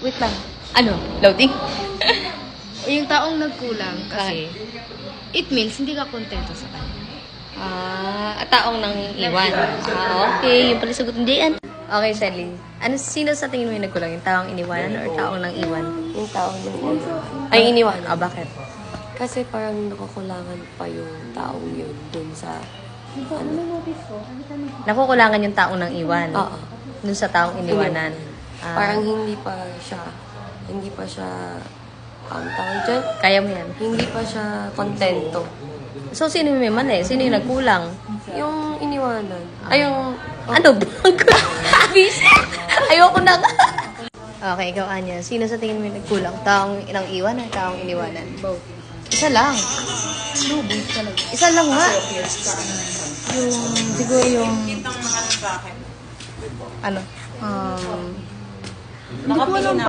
Wait lang. Ano? Loading? Yung taong nagkulang kasi, it means hindi ka kontento sa kanya. Taong nang iwan. Okay. Yung pala sagot ng Dian. Okay, Shelly. Sino sa tingin mo yung nagkulang? Yung taong iniwanan or taong nang iwan? Yung taong yun. Ay, iniwan. Bakit? Kasi parang nakukulangan pa yung taong yun dun sa... Nakukulangan yung taong nang iwan. Oo. Dun sa taong iniwanan. Parang hindi pa siya, tawag dyan, Kaya mo yan. hindi pa siya kontento. So, sino yung may mali? Sino yung nagkulang? Yung iniwanan. Ay, yung... Ano ba? Ayoko na nga. Okay, ikaw, Anya. Sino sa tingin mo yung nagkulang? Taong inang iwan o taong iniwanan? Both. Isa lang. Both talaga. Isa lang nga. Siguro yung... Ano? Hindi ko alam